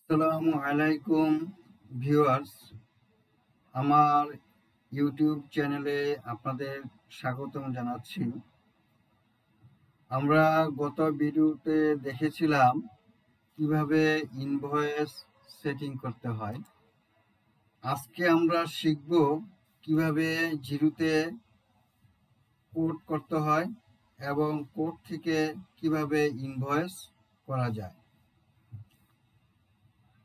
আসসালামু আলাইকুম ভিউয়ার্স, আমার ইউটিউব চ্যানেলে আপনাদের স্বাগতম জানাচ্ছি। আমরা গত ভিডিওতে দেখেছিলাম কিভাবে ইনভয়েস সেটিং করতে হয়। আজকে আমরা শিখব কিভাবে জিরোতে কোড করতে হয় এবং কোড থেকে কিভাবে ইনভয়েস করা যায়।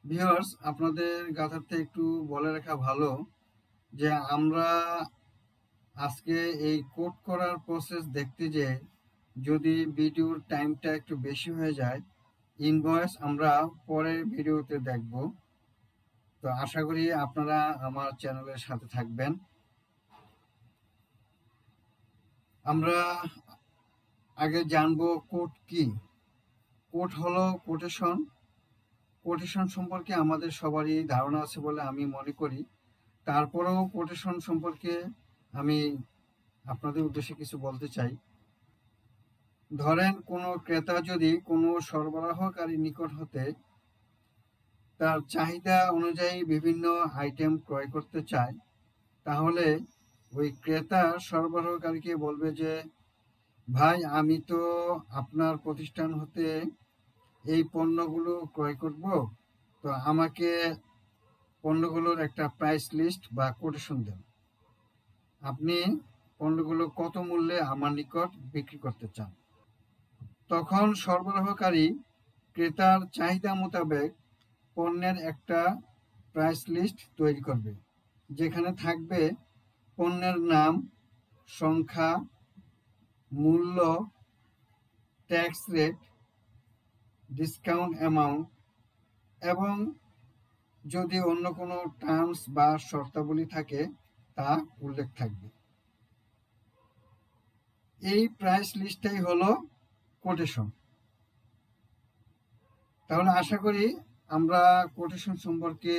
ভিউয়ার্স, আপনাদের কাছে একটু বলে রাখা ভালো যে আমরা আজকে এই কোড করার প্রসেস দেখতে যে যদি ভিডিওর টাইমটা একটু বেশি হয়ে যায়, ইনভয়েস আমরা পরের ভিডিওতে দেখব। তো আশা করি আপনারা আমার চ্যানেলের সাথে থাকবেন। আমরা আগে জানবো কোড কি। কোড হলো কোটেশন। কোটেশন সম্পর্কে আমাদের সবারই ধারণা আছে বলে আমি মনে করি। তারপরেও কোটেশন সম্পর্কে আমি আপনাদের উদ্দেশ্যে কিছু বলতে চাই। ধরেন কোনো ক্রেতা যদি কোনো সরবরাহকারীর নিকট হতে তার চাহিদা অনুযায়ী বিভিন্ন আইটেম ক্রয় করতে চায়, তাহলে ওই ক্রেতা সরবরাহকারীকে বলবে যে, ভাই আমি তো আপনার প্রতিষ্ঠান হতে এই পণ্যগুলো ক্রয় করব, তো আমাকে পণ্যগুলোর একটা প্রাইস লিস্ট বা কোটেশন দেন। আপনি পণ্যগুলো কত মূল্যে আমার নিকট বিক্রি করতে চান। তখন সরবরাহকারী ক্রেতার চাহিদা মোতাবেক পণ্যের একটা প্রাইস লিস্ট তৈরি করবে, যেখানে থাকবে পণ্যের নাম, সংখ্যা, মূল্য, ট্যাক্স রেট, ডিসকাউন্ট অ্যামাউন্ট এবং যদি অন্য কোনো টার্মস বা শর্তাবলী থাকে তা উল্লেখ থাকবে। এই প্রাইস লিস্টটাই হলো কোটেশন। তাহলে আশা করি আমরা কোটেশন সম্পর্কে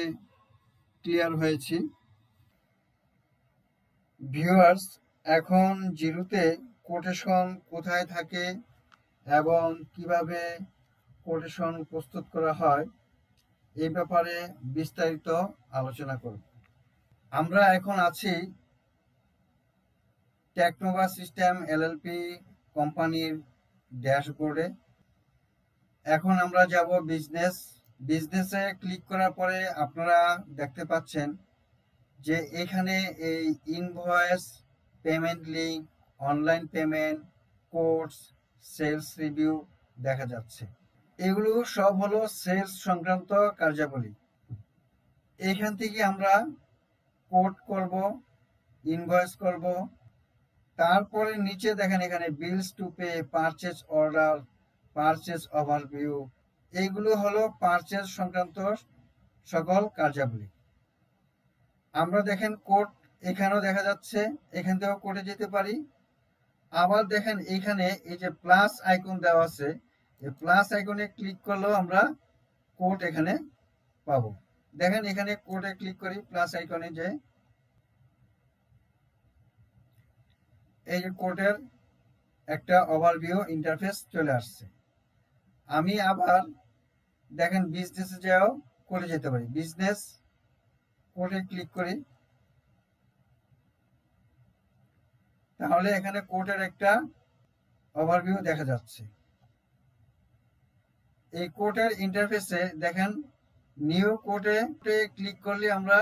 ক্লিয়ার হয়েছি। ভিউয়ার্স, এখন জিরোতে কোটেশন কোথায় থাকে এবং কিভাবে কোটেশন প্রস্তুত করা হয় এই ব্যাপারে বিস্তারিত আলোচনা করব। আমরা এখন আছি টেকনোভা সিস্টেম এলএলপি কোম্পানির ড্যাশবোর্ডে। এখন আমরা যাব বিজনেসে ক্লিক করার পরে আপনারা দেখতে পাচ্ছেন যে এখানে এই invoice, payment link, online payment, course, sales review দেখা যাচ্ছে। এগুলো সব হলো সেলস সংক্রান্ত কার্যাবলী। এইখান থেকে আমরা কোড করব, ইনভয়েস করব। তারপরে নিচে দেখেন এখানে bills to pay, purchase order, purchase overview, এইগুলো হলো পারচেজ সংক্রান্ত সকল কার্যাবলী। আমরা দেখেন কোড এখানেও দেখা যাচ্ছে, এখান থেকেও কোডে যেতে পারি। আবার দেখেন এখানে এই যে প্লাস আইকন দেওয়া আছে, এই প্লাস আইকনে ক্লিক করলেও আমরা কোড এখানে পাবো। দেখেন এখানে কোডে ক্লিক করি, প্লাস আইকনে যে এই যে কোডের একটা ওভারভিউ ইন্টারফেস চলে আসছে। আমি আবার দেখেন বিজনেসে যাও কোডে যেতে পারি, বিজনেস কোডে ক্লিক করি। তাহলে এখানে কোডের একটা ওভারভিউ দেখা যাচ্ছে। এই কোডের ইন্টারফেসে দেখেন নিউ কোডে ক্লিক করলে আমরা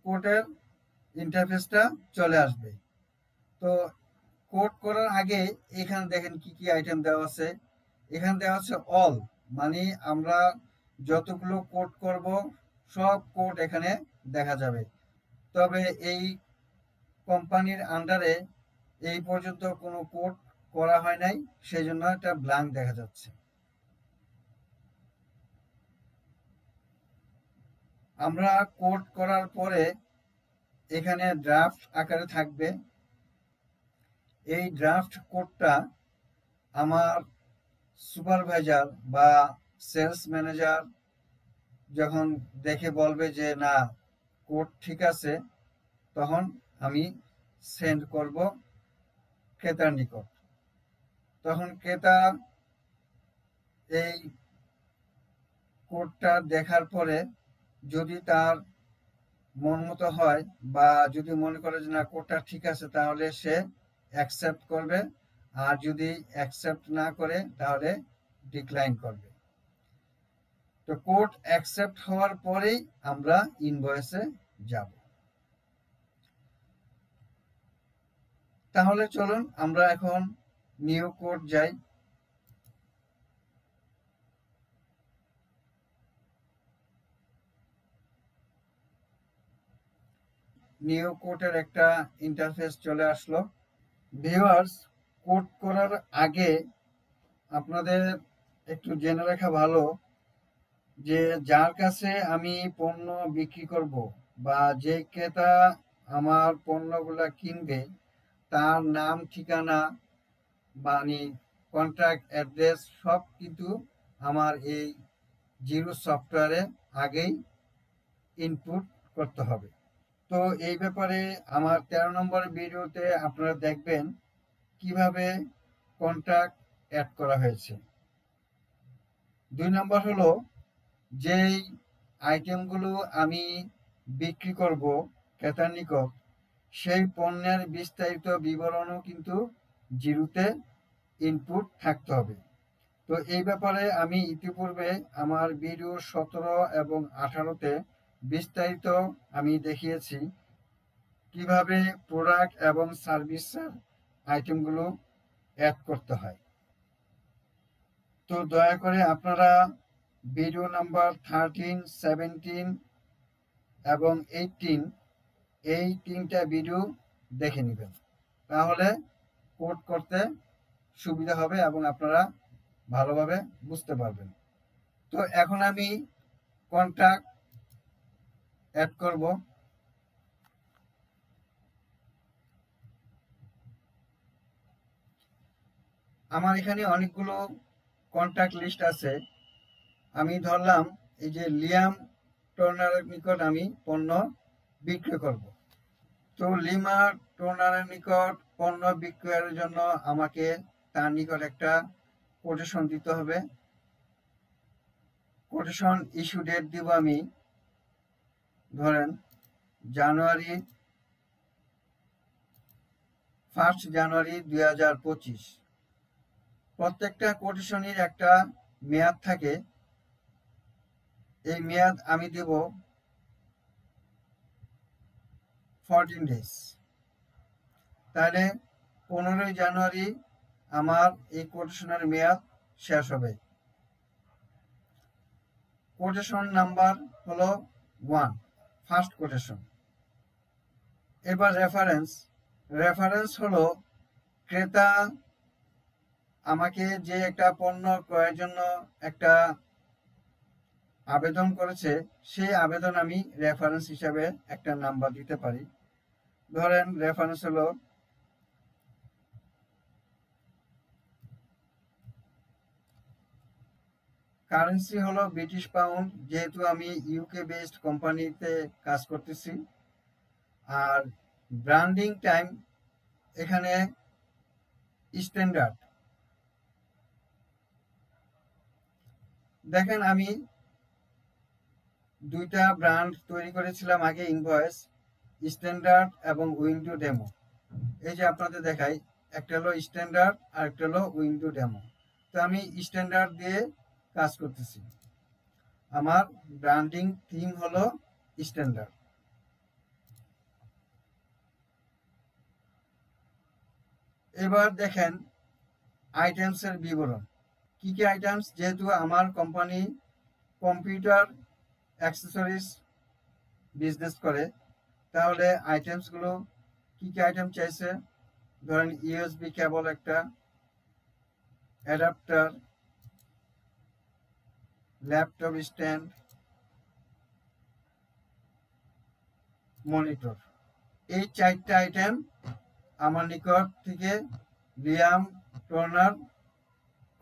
কোডের ইন্টারফেসটা চলে আসবে। তো কোড করার আগে এখানে দেখেন কি কি আইটেম দেওয়া আছে। এখানে দেওয়া আছে অল, মানে আমরা যতগুলো কোড করব সব কোড এখানে দেখা যাবে। তবে এই কোম্পানির আন্ডারে এই পর্যন্ত কোনো কোড করা হয় নাই, সেই জন্য একটা ব্ল্যাঙ্ক দেখা যাচ্ছে। আমরা কোড করার পরে এখানে ড্রাফট আকারে থাকবে। এই ড্রাফট কোডটা আমার সুপারভাইজার বা সেলস ম্যানেজার যখন দেখে বলবে যে না কোড ঠিক আছে, তখন আমি সেন্ড করব ক্রেতার নিকট। তখন ক্রেতা এই কোডটা দেখার পরে যদি তার মন মতো হয় বা যদি মনে করে যে না কোডটা ঠিক আছে, তাহলে সে অ্যাকসেপ্ট করবে, আর যদি অ্যাকসেপ্ট না করে তাহলে ডিক্লাইন করবে। তো কোড অ্যাকসেপ্ট হওয়ার পরেই আমরা ইনভয়েসে যাব। তাহলে চলুন আমরা এখন নিউ কোড যাই। নিউ কোডের একটা ইন্টারফেস চলে আসলো। ভিউয়ার্স, কোড করার আগে আপনাদের একটু জেনে রাখা ভালো যে যার কাছে আমি পণ্য বিক্রি করব বা যে ক্রেতা আমার পণ্যগুলা কিনবে তার নাম, ঠিকানা, মানে কন্ট্যাক্ট অ্যাড্রেস সব কিন্তু আমার এই জিরো সফটওয়্যারে আগেই ইনপুট করতে হবে। তো এই ব্যাপারে আমার 13 নম্বর ভিডিওতে আপনারা দেখবেন কিভাবে কন্ট্যাক্ট অ্যাড করা হয়েছে। 2 নম্বর হলো যেই আইটেমগুলো আমি বিক্রি করব ক্রেতার নিকট, সেই পণ্যের বিস্তারিত বিবরণও কিন্তু জিরোতে ইনপুট থাকতে হবে। তো এই ব্যাপারে আমি ইতিপূর্বে আমার ভিডিও 17 এবং 18তে বিস্তারিত আমি দেখিয়েছি কিভাবে প্রোডাক্ট এবং সার্ভিসের আইটেমগুলো অ্যাড করতে হয়। তো দয়া করে আপনারা ভিডিও নাম্বার 13, 17 এবং 18 এই 3টা ভিডিও দেখে নেবেন, তাহলে কোড করতে সুবিধা হবে এবং আপনারা ভালোভাবে বুঝতে পারবেন। তো এখন আমি কন্ট্যাক্ট অ্যাড করব। আমার এখানে অনেকগুলো কন্ট্যাক্ট লিস্ট আছে। আমি ধরলাম এই যে লিয়াম টর্নারের নিকট আমি পণ্য বিক্রি করব। তো লিমা টর্নারের নিকট পণ্য বিক্রয়ের জন্য আমাকে তার নিকট একটা কোটেশন দিতে হবে। কোটেশন ইস্যু ডেট দিব আমি ধরেন জানুয়ারি 1 জানুয়ারি 2025। প্রত্যেকটা কোটেশনের একটা মেয়াদ থাকে, এই মেয়াদ আমি দেব 14 ডেজ। তাহলে 15 জানুয়ারি আমার এই কোটেশনের মেয়াদ শেষ হবে। কোটেশন নাম্বার হলো 1, ফার্স্ট কোটেশন। এবার রেফারেন্স হলো ক্রেতা আমাকে যে একটা পণ্য ক্রয়ের জন্য একটা আবেদন করেছে, সেই আবেদন আমি রেফারেন্স হিসাবে একটা নাম্বার দিতে পারি। ধরেন রেফারেন্স হলো কারেন্সি হলো ব্রিটিশ পাউন্ড, যেহেতু আমি ইউকে বেসড কোম্পানিতে কাজ করতেছি। আর ব্র্যান্ডিং টাইম এখানে স্ট্যান্ডার্ড। দেখেন আমি দুইটা ব্র্যান্ড তৈরি করেছিলাম আগে, ইনভয়েস, স্ট্যান্ডার্ড এবং উইন্ডো ডেমো। এই যে আপনাদের দেখাই, একটা হলো স্ট্যান্ডার্ড আর একটা হলো উইন্ডো ডেমো। তো আমি স্ট্যান্ডার্ড দিয়ে কাজ করতেছি। আমার ব্র্যান্ডিং থিম হলো স্ট্যান্ডার্ড। এবার দেখেন আইটেমসের বিবরণ, কি কি আইটেমস। যেহেতু আমার কোম্পানি কম্পিউটার অ্যাক্সেসরিজ বিজনেস করে, তাহলে আইটেমসগুলো কি কি আইটেম চাইছে, ধরেন ইউএসবি কেবল একটা, অ্যাডাপ্টার, ল্যাপটপ স্ট্যান্ড, মনিটর। এই 4টা আইটেম আমার নিকট থেকে লিয়াম টর্নার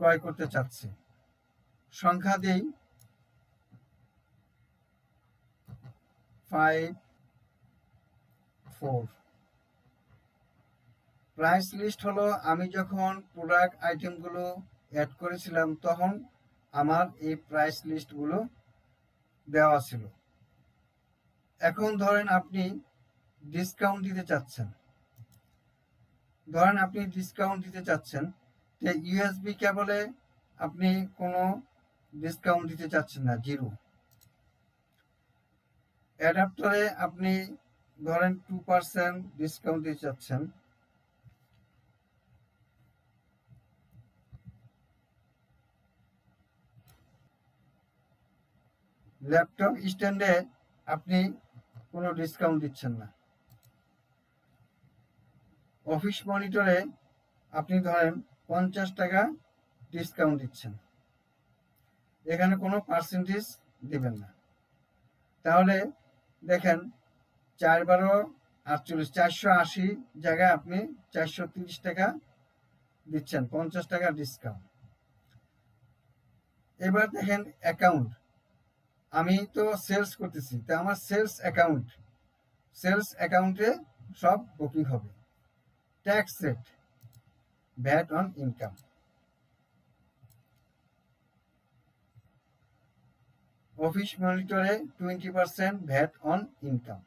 ক্রয় করতে চাচ্ছে। সংখ্যা দিই 5, 4। প্রাইস লিস্ট হলো আমি যখন প্রোডাক্ট আইটেমগুলো অ্যাড করেছিলাম তখন আমার এই প্রাইস লিস্টগুলো দেওয়া ছিল। এখন ধরেন আপনি ডিসকাউন্ট দিতে চাচ্ছেন, যে ইউএসবি কেবলে আপনি কোনো ডিসকাউন্ট দিতে চাচ্ছেন না, জিরো। অ্যাডাপ্টারে আপনি ধরেন 2% ডিসকাউন্ট দিতে চাচ্ছেন। ল্যাপটপ স্ট্যান্ডে আপনি কোনো ডিসকাউন্ট দিচ্ছেন না। অফিস মনিটরে আপনি ধরেন 50 টাকা ডিসকাউন্ট দিচ্ছেন, এখানে কোনো পার্সেন্টেজ দিবেন না। তাহলে দেখেন 4 12 48, 480 জায়গায় আপনি 430 টাকা দিচ্ছেন, 50 টাকা ডিসকাউন্ট। এবার দেখেন অ্যাকাউন্ট, আমি তো সেলস করতেছি, তো আমার সেলস অ্যাকাউন্টে সব বুকিং হবে। Tax rate, VAT on income, office মনিটরে 20% ভ্যাট অন ইনকাম।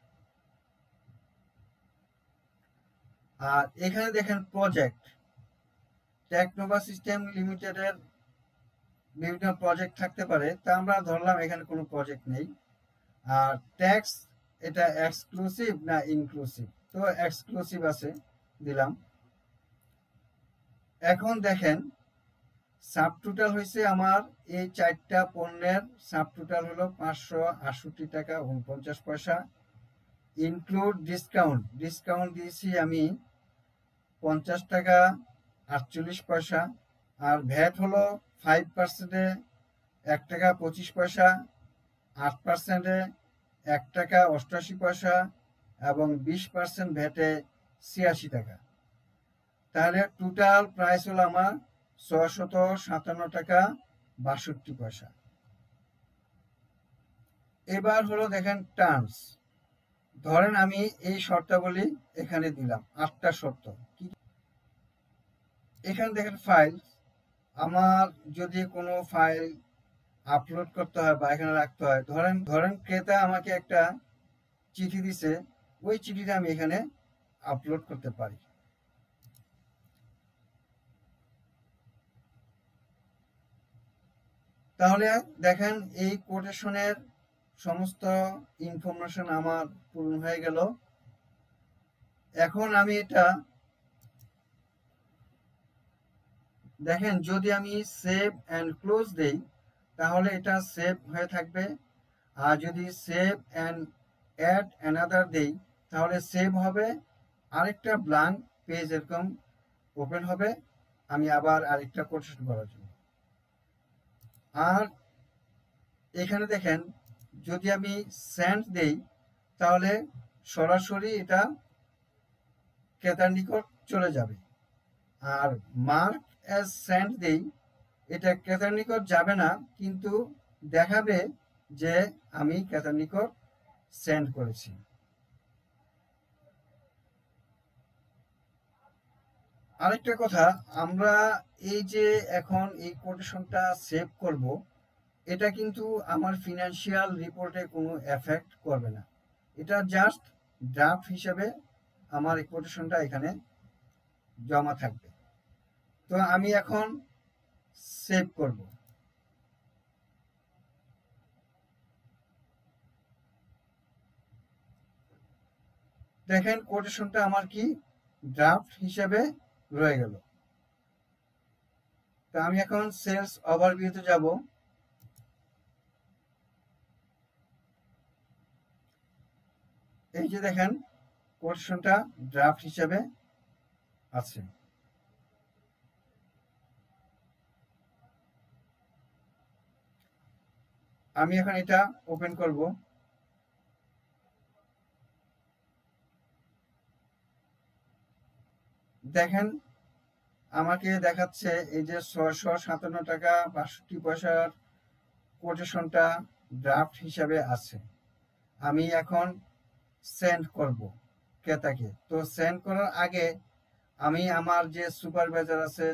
আর এখানে দেখেন প্রজেক্ট, টেকনোভা সিস্টেম লিমিটেডের বিভিন্ন প্রজেক্ট থাকতে পারে, তা আমরা ধরলাম এখানে কোনো প্রজেক্ট নেই। আর ট্যাক্স, এটা এক্সক্লুসিভ না ইনক্লুসিভ, তো এক্সক্লুসিভ আছে, দিলাম। এখন দেখেন সাব টোটাল হয়েছে আমার এই 4টা পণ্যের সাব টোটাল হলো 568 টাকা 49 পয়সা। ইনক্লুড ডিসকাউন্ট দিয়েছি আমি 50 টাকা 48 পয়সা। আর ভ্যাট হলো 5%-এ 1 টাকা 25 পয়সা, 8%-এ 1 টাকা 88 পয়সা এবং 20% ভ্যাটে 86 টাকা। তাহলে টোটাল প্রাইস হলো আমার 657 টাকা 62 পয়সা। এবার হলো দেখেন টার্মস, ধরেন আমি এই শর্তাবলী এখানে দিলাম 8টা শর্ত। এখানে দেখেন ফাইল, আমার যদি কোনো ফাইল আপলোড করতে হয় বা এখানে রাখতে হয়, ধরেন ক্রেতা আমাকে একটা চিঠি দিছে, ওই চিঠিটা আমি এখানে আপলোড করতে পারি। তাহলে দেখেন এই কোটেশনের সমস্ত ইনফরমেশন আমার পূরণ হয়ে গেল। এখন আমি এটা দেখেন যদি আমি সেভ অ্যান্ড ক্লোজ দেই তাহলে এটা সেভ হয়ে থাকবে। আর যদি সেভ অ্যান্ড অ্যাড অ্যানাদার দেই তাহলে সেভ হবে, আরেকটা ব্ল্যাঙ্ক পেজ এরকম ওপেন হবে, আমি আবার আরেকটা কোটেশন করার জন্য। আর এখানে দেখেন যদি আমি সেন্ড দেই তাহলে সরাসরি এটা ক্রেতার নিকট চলে যাবে। আর মার্ক অ্যাজ সেন্ড দেই, এটা ক্রেতার নিকট যাবে না, কিন্তু দেখাবে যে আমি ক্রেতার নিকট সেন্ড করেছি। আরেকটা কথা, আমরা এই যে এখন এই কোটেশনটা সেভ করব, এটা কিন্তু আমার ফিনান্সিয়াল রিপোর্টে কোনো এফেক্ট করবে না, এটা জাস্ট ড্রাফট হিসেবে আমার এই কোটেশনটা এখানে জমা থাকবে। তো আমি এখন সেভ করব। দেখেন কোটেশনটা আমার কি ড্রাফট হিসেবে রয়ে গেল। তো আমি এখন সেলস ওভারভিউতে যাব। এই যে দেখেন কোটেশনটা ড্রাফট হিসেবে আছে। আমি এখন এটা ওপেন করব। দেখেন আমাকে দেখাচ্ছে এই যে 657 টাকা 62 পয়সার কোটেশনটা ড্রাফট হিসাবে আছে। আমি এখন সেন্ড করব ক্রেতাকে। তো সেন্ড করার আগে আমি আমার যে সুপারভাইজার আছে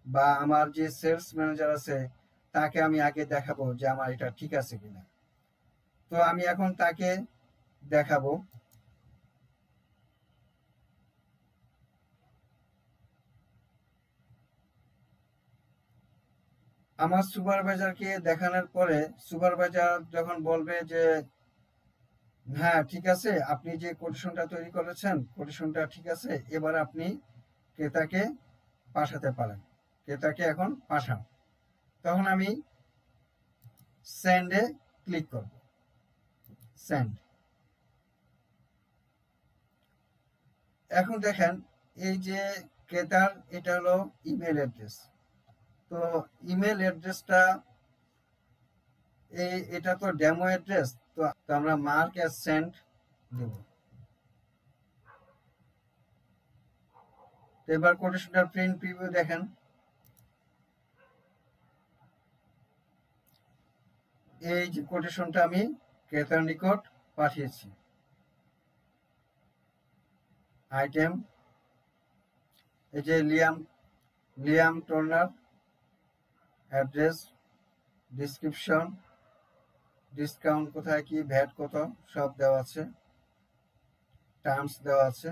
বা আমার যে সেলস ম্যানেজার আছে তাকে আমি আগে দেখাবো যে আমার এটা ঠিক আছে কিনা। তো আমি এখন তাকে দেখাবো। আমার সুপারভাইজারকে দেখানোর পরে সুপারভাইজার যখন বলবে যে হ্যাঁ ঠিক আছে, আপনি যে কোটেশনটা তৈরি করেছেন কোটেশনটা ঠিক আছে, এবার আপনি ক্রেতাকে পাঠাতে পারেন, ক্রেতাকে এখন পাঠান। তখন আমি সেন্ডে ক্লিক করব, সেন্ড। এখন দেখেন এই যে ক্রেতার এটা হলো ইমেল অ্যাড্রেস। তো ইমেল অ্যাড্রেসটা এটা তো ডেমো অ্যাড্রেস, তো আমরা মার্ক অ্যাজ সেন্ড দেব। তো এবার কোটেশনটার প্রিন্ট প্রিভিউ দেখেন। এই যে কোটেশনটা আমি ক্রেতার নিকট পাঠিয়েছি। আইটেম, এই যে Liam Turner, address, description, discount কোথায় কি, ভ্যাট কত, সব দেওয়া আছে, টার্মস দেওয়া আছে।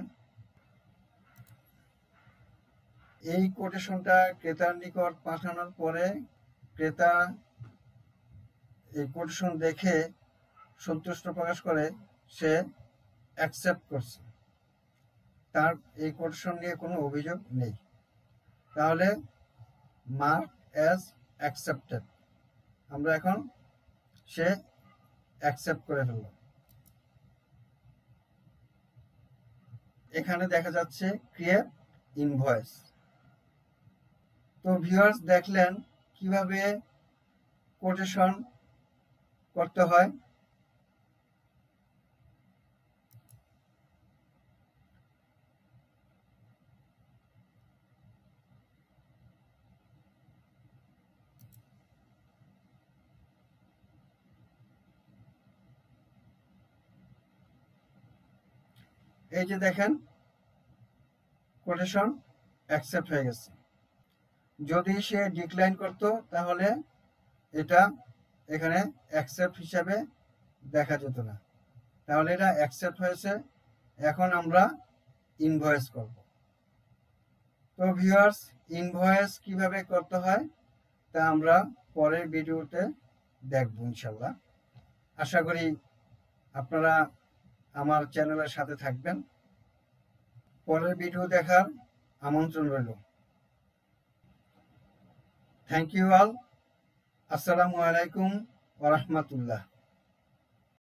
এই কোটেশনটা ক্রেতার নিকট পাঠানোর পরে ক্রেতা এই কোটেশন দেখে সন্তুষ্ট প্রকাশ করে, সে অ্যাকসেপ্ট করছে, তার এই কোটেশন নিয়ে কোনো অভিযোগ নেই। তাহলে মার্ক অ্যাজ অ্যাকসেপ্টেড, আমরা এখন সে অ্যাকসেপ্ট করে ফেলল। এখানে দেখা যাচ্ছে ক্রিয়েট ইনভয়েস। তো ভিউয়ার্স দেখলেন কিভাবে কোটেশন করতে হয়। এই যে দেখেন কোটেশন অ্যাকসেপ্ট হয়ে গেছে। যদি সে ডিক্লাইন করত তাহলে এটা এখানে অ্যাকসেপ্ট হিসাবে দেখা যেত না। তাহলে এটা অ্যাকসেপ্ট হয়েছে। এখন আমরা ইনভয়েস করব। তো ভিউয়ার্স, ইনভয়েস কিভাবে করতে হয় তা আমরা পরের ভিডিওতে দেখব ইনশাল্লাহ। আশা করি আপনারা আমার চ্যানেলের সাথে থাকবেন। পরের ভিডিও দেখার আমন্ত্রণ রইল। Thank you all. আসসালামু আলাইকুম ওয়া রাহমাতুল্লাহ।